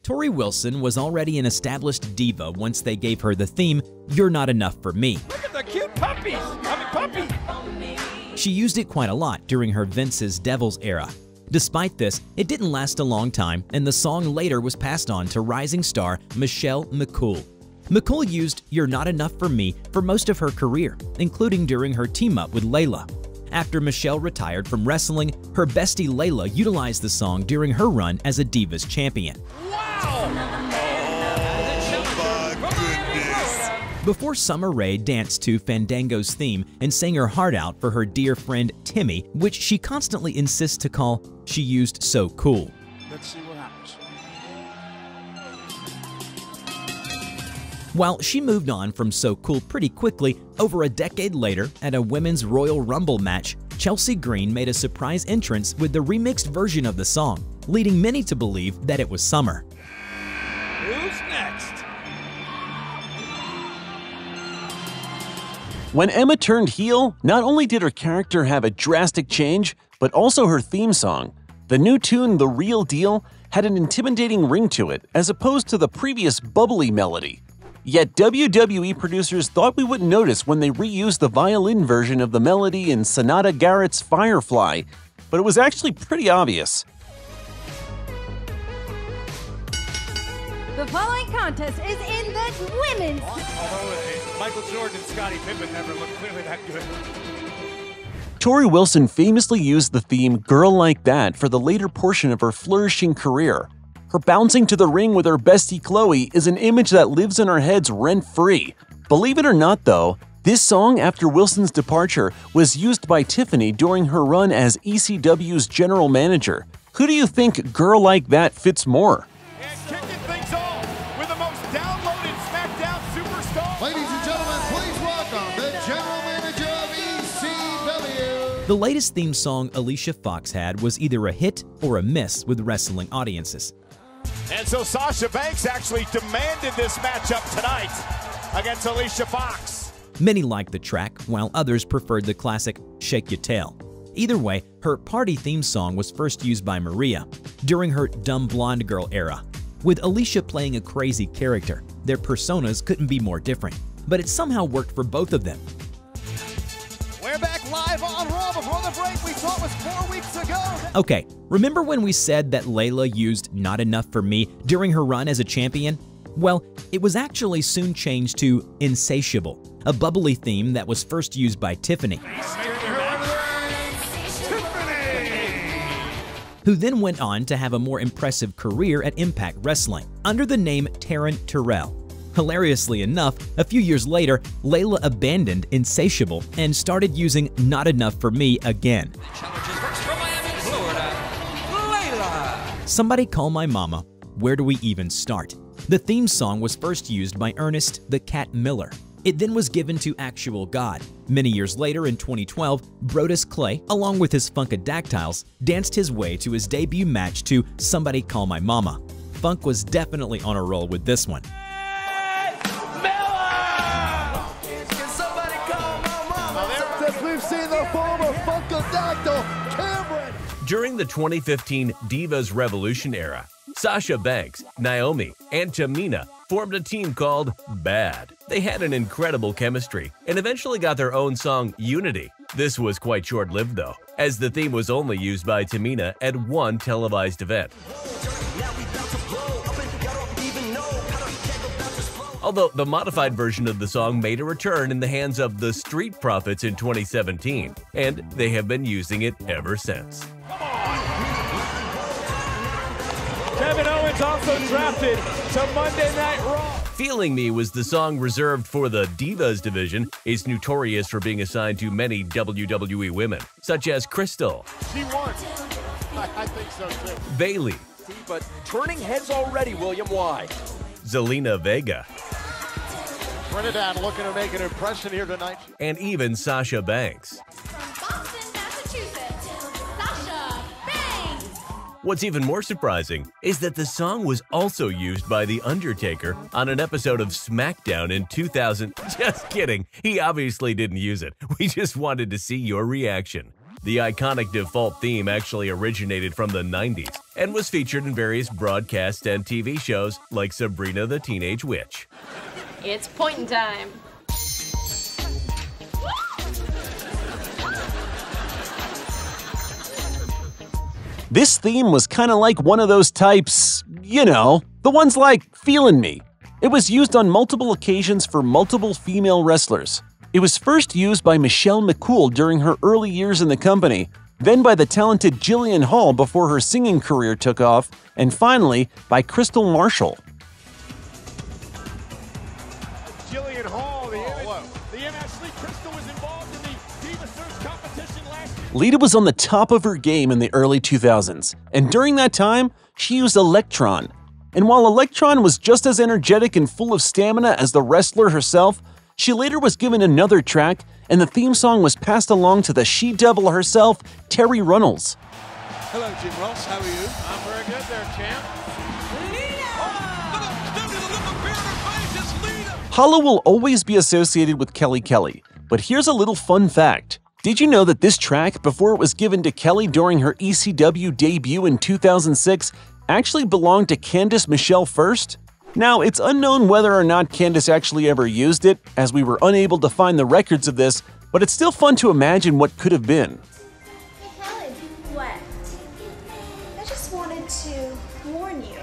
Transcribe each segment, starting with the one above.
Tori Wilson was already an established diva once they gave her the theme, You're Not Enough for Me. Look at the cute puppies! Puppy! She used it quite a lot during her Vince's Devils era. Despite this, it didn't last a long time, and the song later was passed on to rising star Michelle McCool. McCool used You're Not Enough for Me for most of her career, including during her team-up with Layla. After Michelle retired from wrestling, her bestie Layla utilized the song during her run as a Divas champion. Before Summer Rae danced to Fandango's theme and sang her heart out for her dear friend Timmy, which she constantly insists to call She Used So Cool. Let's see what happens. While she moved on from So Cool pretty quickly, over a decade later, at a Women's Royal Rumble match, Chelsea Green made a surprise entrance with the remixed version of the song, leading many to believe that it was Summer. Who's next? When Emma turned heel, not only did her character have a drastic change, but also her theme song. The new tune, The Real Deal, had an intimidating ring to it, as opposed to the previous bubbly melody. Yet WWE producers thought we wouldn't notice when they reused the violin version of the melody in Sonata Garrett's Firefly, but it was actually pretty obvious. The following contest is in the women's. Although Michael Jordan and Scottie Pippen never looked clearly that good. Tori Wilson famously used the theme Girl Like That for the later portion of her flourishing career. Her bouncing to the ring with her bestie Chloe is an image that lives in our heads rent-free. Believe it or not though, this song after Wilson's departure was used by Tiffany during her run as ECW's general manager. Who do you think Girl Like That fits more? And kicking things off with the most downloaded SmackDown superstar. Ladies and gentlemen, please welcome the general manager of ECW. The latest theme song Alicia Fox had was either a hit or a miss with wrestling audiences. And so Sasha Banks actually demanded this matchup tonight against Alicia Fox. Many liked the track, while others preferred the classic Shake Your Tail. Either way, her party theme song was first used by Maria during her Dumb Blonde Girl era. With Alicia playing a crazy character, their personas couldn't be more different, but it somehow worked for both of them. We're back live on Raw before the break we thought was 4 weeks ago. Okay, remember when we said that Layla used Not Enough for Me during her run as a champion? Well, it was actually soon changed to Insatiable, a bubbly theme that was first used by Tiffany, who then went on to have a more impressive career at Impact Wrestling under the name Taryn Terrell. Hilariously enough, a few years later, Layla abandoned Insatiable and started using Not Enough for Me again. Somebody Call My Mama, Where Do We Even Start? The theme song was first used by Ernest the Cat Miller. It then was given to Actual God. Many years later in 2012, Brodus Clay, along with his Funkadactyls, danced his way to his debut match to Somebody Call My Mama. Funk was definitely on a roll with this one. We've seen the former Funkadactyl, Cameron. During the 2015 Divas Revolution era, Sasha Banks, Naomi, and Tamina formed a team called Bad. They had an incredible chemistry and eventually got their own song, Unity. This was quite short-lived though, as the theme was only used by Tamina at one televised event. Although the modified version of the song made a return in the hands of the Street Profits in 2017, and they have been using it ever since. Kevin Owens also drafted to Monday Night Raw. Feeling Me was the song reserved for the Divas division, is notorious for being assigned to many WWE women, such as Crystal, She won. I think so too. Bayley, But turning heads already, William. Why? Zelina Vega, Trinidad looking to make an impression here tonight. and even Sasha Banks. From Boston, Massachusetts, Sasha Banks. What's even more surprising is that the song was also used by The Undertaker on an episode of SmackDown in 2000. Just kidding, he obviously didn't use it. We just wanted to see your reaction. The iconic default theme actually originated from the 90s and was featured in various broadcast and TV shows like Sabrina the Teenage Witch. It's pointing time. This theme was kinda like one of those types, you know, the ones like Feelin' Me. It was used on multiple occasions for multiple female wrestlers. It was first used by Michelle McCool during her early years in the company, then by the talented Jillian Hall before her singing career took off, and finally by Crystal Marshall. Jillian Hall, the Ashley Crystal was involved in the Diva Search competition last year. Lita was on the top of her game in the early 2000s, and during that time, she used Electron. And while Electron was just as energetic and full of stamina as the wrestler herself, she later was given another track, and the theme song was passed along to the she-devil herself, Terry Runnels. Hello, Jim Ross. How are you? I'm very good there, champ. Hollow will always be associated with Kelly Kelly, but here's a little fun fact. Did you know that this track, before it was given to Kelly during her ECW debut in 2006, actually belonged to Candice Michelle first? Now, it's unknown whether or not Candice actually ever used it, as we were unable to find the records of this, but it's still fun to imagine what could have been. Hey Kelly, what? I just wanted to warn you.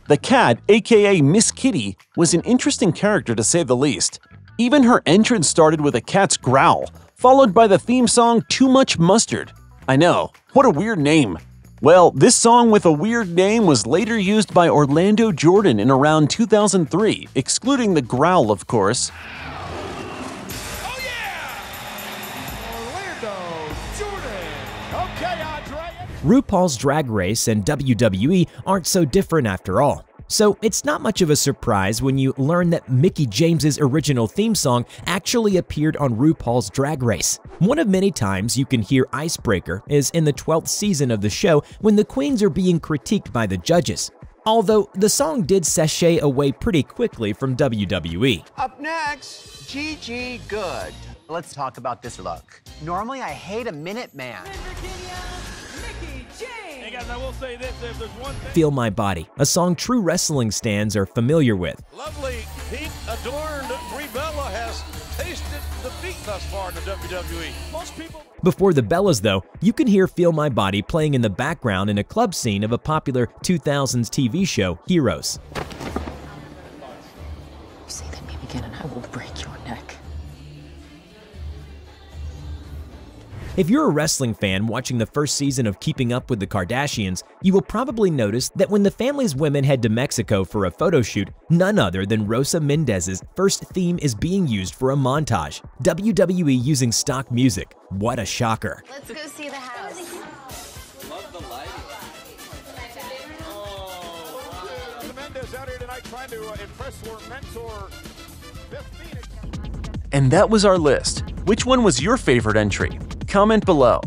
The cat, aka Miss Kitty, was an interesting character to say the least. Even her entrance started with a cat's growl, followed by the theme song Too Much Mustard. I know, what a weird name. Well, this song with a weird name was later used by Orlando Jordan in around 2003, excluding the growl, of course. Oh yeah! Orlando Jordan. Okay, Andre. RuPaul's Drag Race and WWE aren't so different after all. So it's not much of a surprise when you learn that Mickie James's original theme song actually appeared on RuPaul's Drag Race. One of many times you can hear Icebreaker is in the 12th season of the show when the queens are being critiqued by the judges. Although the song did sashay away pretty quickly from WWE. Up next, Gigi Good. Let's talk about this look. Normally I hate a Minute Man. Hey guys, I will say this, if there's one thing. Feel My Body, a song true wrestling stans are familiar with. Lovely, pink-adorned Brie Bella has tasted defeat thus far in the WWE. Most people... Before the Bellas though, you can hear Feel My Body playing in the background in a club scene of a popular 2000s TV show, Heroes. You say that name again and I will break your neck. If you're a wrestling fan watching the first season of Keeping Up with the Kardashians, you will probably notice that when the family's women head to Mexico for a photo shoot, none other than Rosa Mendez's first theme is being used for a montage. WWE using stock music. What a shocker. Let's go see the house. Love the lighting. Oh, Mendez out here tonight trying to impress or mentor Beth Phoenix. And that was our list. Which one was your favorite entry? Comment below.